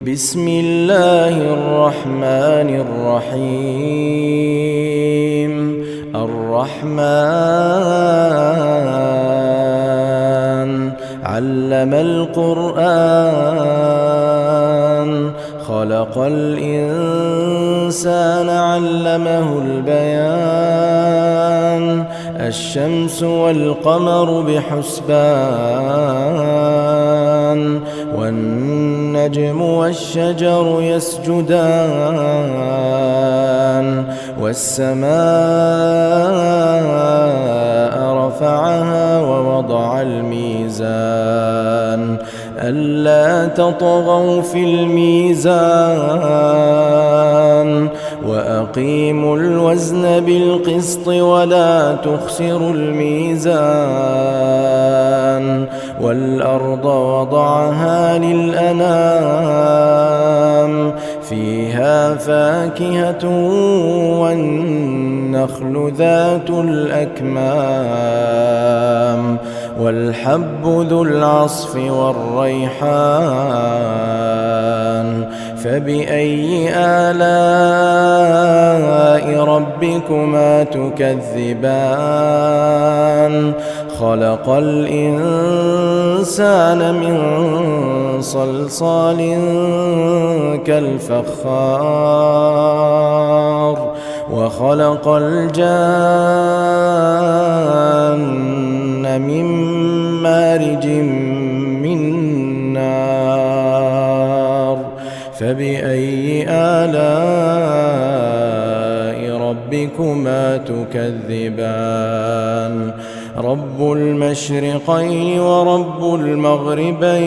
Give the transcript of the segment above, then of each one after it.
بسم الله الرحمن الرحيم. الرحمن علم القرآن، خلق الإنسان علمه البيان. الشمس والقمر بحسبان، والنجم والشجر يسجدان. والسماء رفعها ووضع الميزان، ألا تطغوا في الميزان، وأقيموا الوزن بالقسط ولا تخسروا الميزان. والأرض وضعها للأنام، فيها فاكهة والنخل ذات الأكمام، والحب ذو العصف والريحان. فبأي آلاء ربكما تكذبان؟ خلق الإنسان من صلصال كالفخار، وخلق الجان من مارج من نار. فبأي آلاء ربكما تكذبان؟ رب المشرقين ورب المغربين.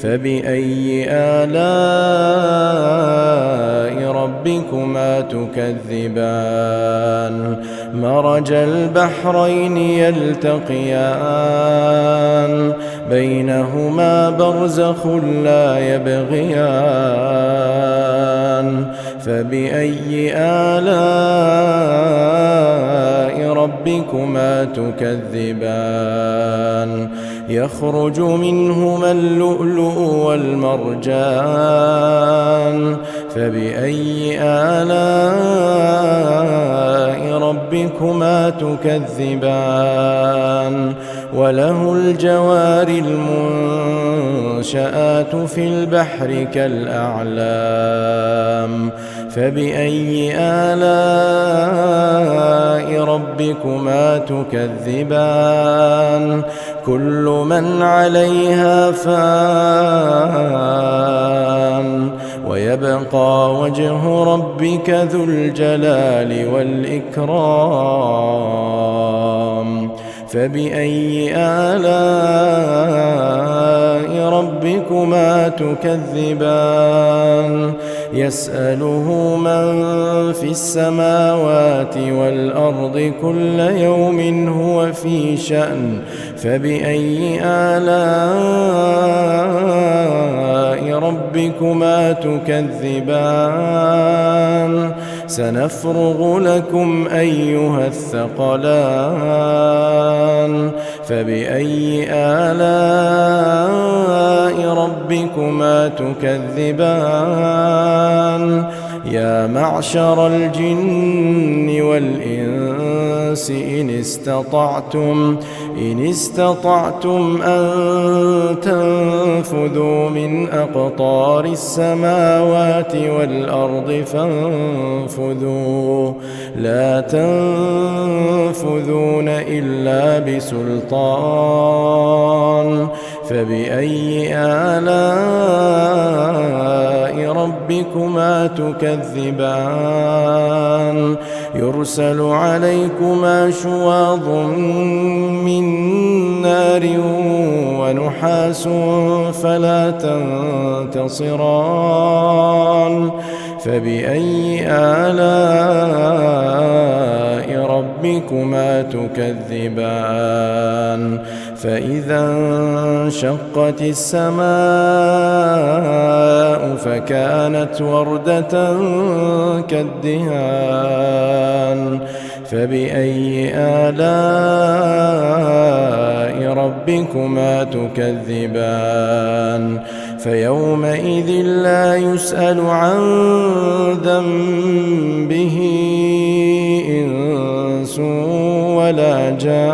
فبأي آلاء ربكما تكذبان؟ مرج البحرين يلتقيان، بينهما برزخ لا يبغيان. فبأي آلاء ربكما تكذبان؟ يخرج منهما اللؤلؤ والمرجان. فبأي آلاء ربكما تكذبان؟ وله الجوار المنشآت في البحر كالأعلام. فبأي آلاء ربكما تكذبان؟ كل من عليها فان، ويبقى وجه ربك ذو الجلال والإكرام. فبأي آلاء ربكما تكذبان؟ يسأله من في السماوات والأرض كل يوم هو في شأن. فبأي آلاء ربكما تكذبان؟ سنفرغ لكم أيها الثقلان. فبأي آلاء ربكما تكذبان؟ يا معشر الجن والإنس إن استطعتم أن تنفذوا من أقطار السماوات والأرض فانفذوا، لا تنفذون إلا بسلطان. فبأي آلاء ربكما تكذبان؟ يرسل عليكما شواظ من نار ونحاس فلا تنتصران. فبأي آلاء ربكما تكذبان؟ فإذا انشقت السماء فكانت وردة كالدهان. فبأي آلاء ربكما تكذبان فيومئذ لا يسأل عن ذنبه إنس ولا جان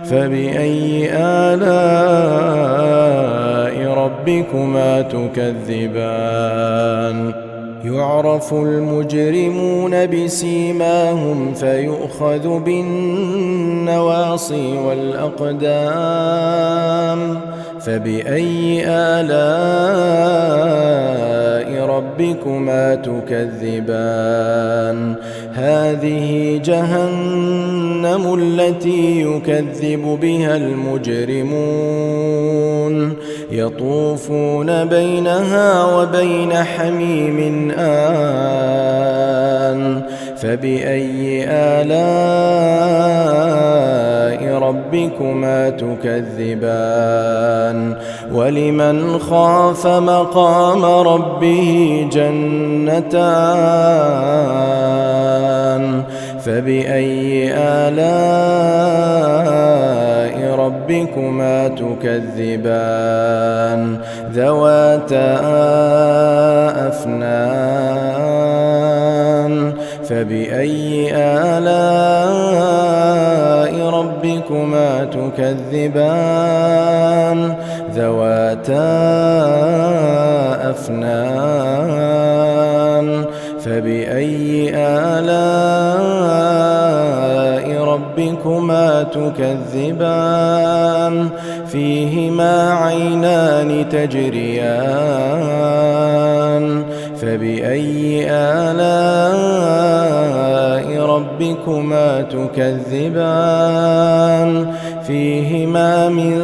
فبأي آلاء ربكما تكذبان يعرف المجرمون بسيماهم فيؤخذ بالنواصي والأقدام فبأي آلاء ربكما تكذبان هذه جهنم التي يكذب بها المجرمون يطوفون بينها وبين حميم آن فبأي آلاء ربكما تكذبان ولمن خاف مقام ربه جنتان فبأي آلاء ربكما تكذبان ذواتا أفنان فبأي آلاء ربكما تكذبان ذواتا أفنان فبأي آلاء ربكما تكذبان فيهما عينان تجريان فبأي آلاء ربكما تكذبان فيهما من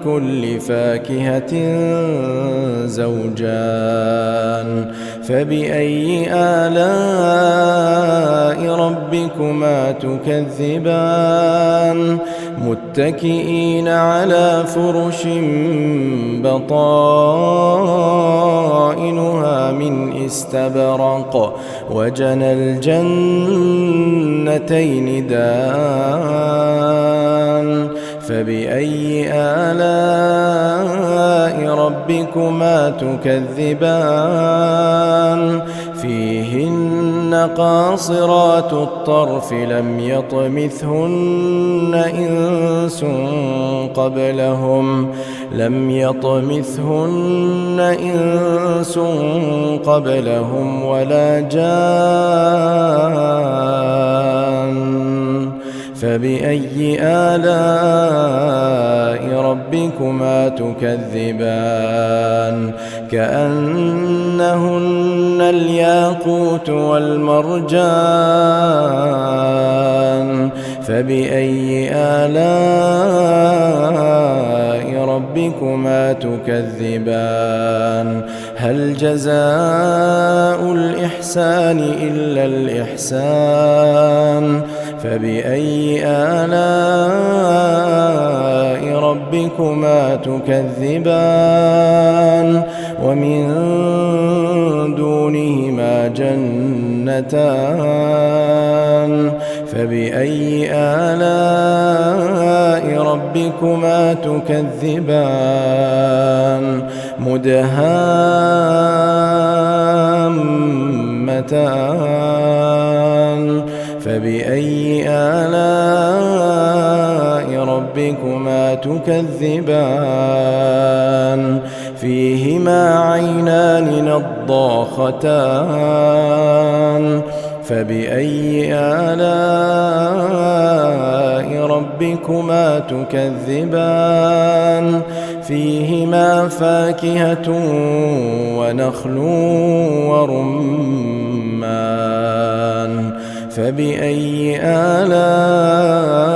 كل فاكهة زوجان فبأي آلاء ربكما تكذبان متكئين على فرش بطائنها من استبرق وجنى الجنتين دان فبأي آلاء ربكما تكذبان فيهن قاصرات الطرف لم يطمثهن إنس قبلهم ولا جان فبأي آلاء ربكما تكذبان كأنهن الياقوت والمرجان فبأي آلاء ربكما تكذبان هل جزاء الإحسان إلا الإحسان فبأي آلاء ربكما تكذبان ومن دونهما جنتان فبأي آلاء ربكما تكذبان مدهامتان فبأي آلاء ربكما تكذبان فيهما عينان نضاختان فبأي آلاء ربكما تكذبان فيهما فاكهة ونخل ورمان فبأي آلاء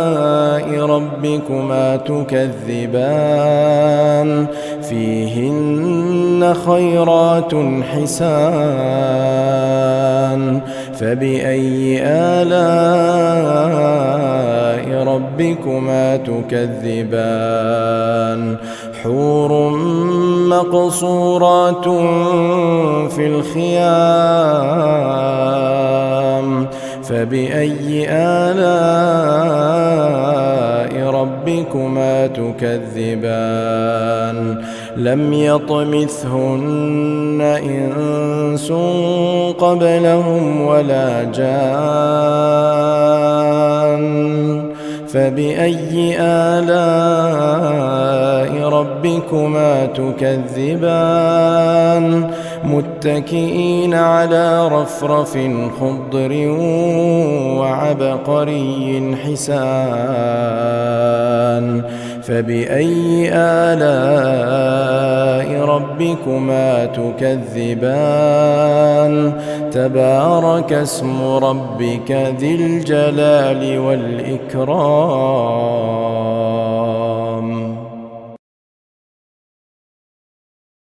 ربكما تكذبان فيهن خيرات حسان فبأي آلاء ربكما تكذبان حور مقصورات في الخيام فبأي آلاء ربكما ربكما تكذبان لم يطمثهن إنس قبلهم ولا جان فبأي آلاء ربكما تكذبان متكئين على رفرف خضر وعبقري حسان فبأي آلاء ربكما تكذبان تبارك اسم ربك ذي الجلال والإكرام